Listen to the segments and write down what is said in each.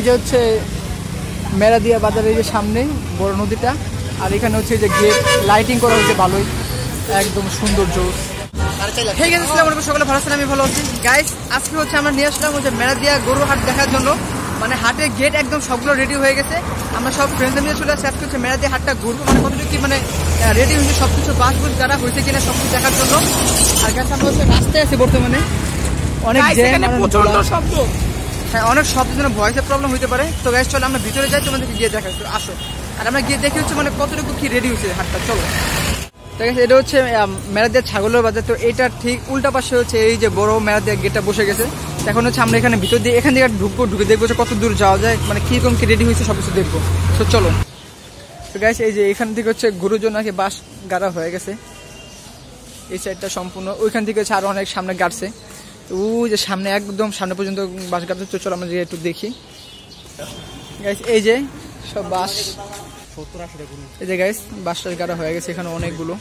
যে হচ্ছে মেরাদিয়া বাজারের যে সামনে বড় নদীটা, আর এখানে হচ্ছে যে গেট লাইটিং করা হচ্ছে ভালোই, একদম সুন্দর জোস। ঠিক আছে, সকলে ভালো আছেন, আমি ভালো আছি। গাইস আজকে হচ্ছে আমরা নিয়ে আসলাম হচ্ছে মেরাদিয়া গরু হাট দেখার জন্য। মানে হাটের গেট একদম সবগুলো রেডি হয়ে গেছে, আমরা সব ফ্রেন্ডদের নিয়ে চলে আসছি। আজকে হচ্ছে মেরাদিয়া হাটটা ঘুরবো, মানে কতটুকু কি মানে রেডি হয়েছে সবকিছু, বাস বুস যারা হয়েছে কিনা সবকিছু দেখার জন্য। আর গাইস আমরা হচ্ছে রাস্তায় আছি বর্তমানে, অনেক শব্দ, হ্যাঁ অনেক শব্দের জন্য ভয়েসের প্রবলেম হতে পারে। তো গাইস চলো আমরা ভিতরে যাই, তোমাদেরকে গিয়ে দেখাই, আসো। আর আমরা গিয়ে দেখি হচ্ছে মানে কতটুকু কি রেডি হয়েছে হাটটা, চলো। ঠিক আছে, এটা হচ্ছে মেরাদিয়া ছাগলের বাজার। তো এটার ঠিক উল্টা পাশে হচ্ছে এই যে বড় মেরাদিয়া গেটটা বসে গেছে। এখন হচ্ছে আমরা এখানে ভিতর দিয়ে এখান থেকে ঢুকে দেখবো কত দূর যাওয়া যায়, মানে কিরকম কি রেডি হয়েছে সব কিছু দেখবো। তো চলো। তো গাইস এই যে এখান থেকে হচ্ছে গরুর জন্য আর কি বাস গাড়া হয়ে গেছে, এই সাইডটা সম্পূর্ণ। ওইখান থেকে হচ্ছে আরো অনেক সামনে গাড়ছে, ওই যে সামনে একদম সামনে পর্যন্ত বাস গাড়ছে। তো চলো আমরা যে একটু দেখি। গাইস এই যে সব বাস, এই যে গাইস বাস টাস গাড়া হয়ে গেছে এখানে অনেকগুলো।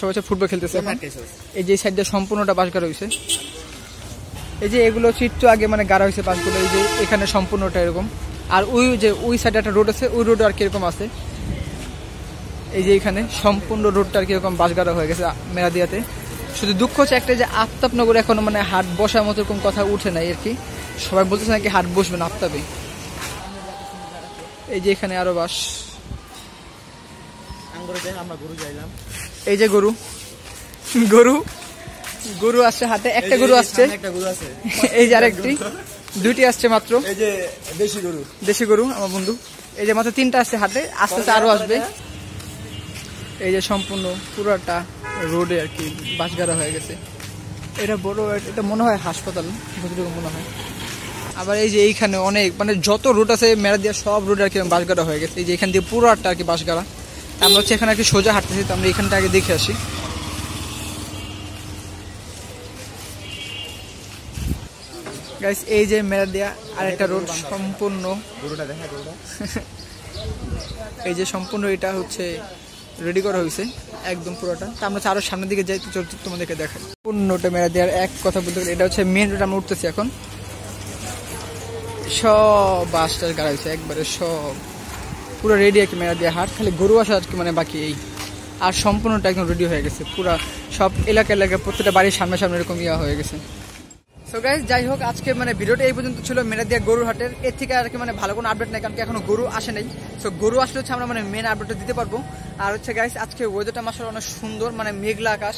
সব হচ্ছে ফুটবল খেলতেছে। এই যে সাইডটা সম্পূর্ণটা বাস গাড়া হয়েছে। এই যে এগুলো চিত্র আগে মানে গাড়া হয়েছে বাসগুলো, এই যে এখানে সম্পূর্ণটা এরকম। আর ওই যে ওই সাইডে একটা রোড আছে, ওই রোড আর কিরকম আছে। এই যে এখানে সম্পূর্ণ রোডটা আর কিরকম বাস গাড়া হয়ে গেছে মেরাদিয়াতে। শুধু দুঃখ হচ্ছে একটা যে আফতাবনগরে এখনো মানে হাট বসার মতো এরকম কথা উঠে নাই আর কি। সবাই বলতেছে নাকি হাট বসবে না আফতাবে। এই যে এখানে আরো বাস, এই যে গরু গরু গরু আসছে হাটে, একটা গরু আসছে, এই যে আরেকটি, দুইটি আসছে মাত্র। এই যে দেশি গরু আমার বন্ধু, এই যে মাত্র 3টা আসছে হাটে, আস্তে আস্তে আরো আসবে। এই যে সম্পূর্ণ পুরাটা রোডে আর কি বাস গাড়া হয়ে গেছে। এটা বড়, এটা মনে হয় হাসপাতাল যতটুকু মনে হয়। আবার এই যে এইখানে অনেক মানে যত রোড আছে মেরাদিয়া সব রোড আর কি বাস গাড়া হয়ে গেছে। এই যে এখান দিয়ে পুরাটা আর কি বাস গাড়া। আমরা হচ্ছে এখানে আর কি সোজা হাঁটতেছি, তো আমরা এখানটা আগে দেখে আসি। গাইস এই যে মেরাদিয়া আর একটা রোড সম্পূর্ণ, এই যে সম্পূর্ণ এটা হচ্ছে রেডি করা হয়েছে একদম পুরোটা। তা আমরা আরো সামনের দিকে যাই, তোমাদেরকে দেখাই পূর্ণটা মেরাদিয়ার। এক কথা বলতে গেলে এটা হচ্ছে মেন রোড, আমরা উঠতেছি এখন। সব বাস টাস গাড়া হয়েছে একবারে, সব পুরো রেডি আর কি মেরাদিয়া হাট। খালি গরু আসা আর কি মানে বাকি এই, আর সম্পূর্ণটা একদম রেডি হয়ে গেছে পুরা। সব এলাকা প্রত্যেকটা বাড়ির সামনে সামনে এরকম ইয়া হয়ে গেছে। সো গাইস যাই হোক, আজকে মানে ভিডিওটা এই পর্যন্ত ছিল মেরাদিয়া গরুর হাটের। এর থেকে আর কি মানে ভালো কোনো আপডেট নাই, কারণ কি এখনো গরু আসে নাই। সো গরু আসলে হচ্ছে আমরা মানে মেন আপডেটটা দিতে পারবো। আর হচ্ছে গাইস আজকে ওয়েদারটা মাসাল অনেক সুন্দর, মানে মেঘলা আকাশ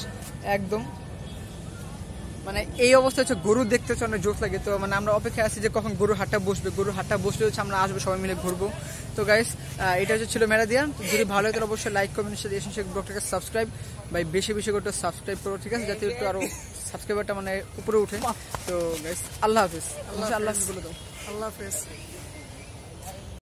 একদম। মানে এই অবস্থা হচ্ছে গরু দেখতে হচ্ছে অনেক জোশ লাগে। তো মানে আমরা অপেক্ষায় আছি যে কখন গরু হাটটা বসবে। গরু হাটটা বসলে হচ্ছে আমরা আসবো, সবাই মিলে ঘুরবো। তো গাইস এটা হচ্ছে ছিল মেরাদিয়া। যদি ভালো হয় তাহলে অবশ্যই লাইক কমেন্ট সাথে ব্লগটাকে সাবস্ক্রাইব ভাই বেশি বেশি করে সাবস্ক্রাইব করো, ঠিক আছে, যাতে একটু আরো সাবস্ক্রাইবারটা মানে উপরে উঠে। তো গাইস আল্লাহ হাফিজ, আল্লাহ হাফিজ বলে দাও, আল্লাহ হাফিজ।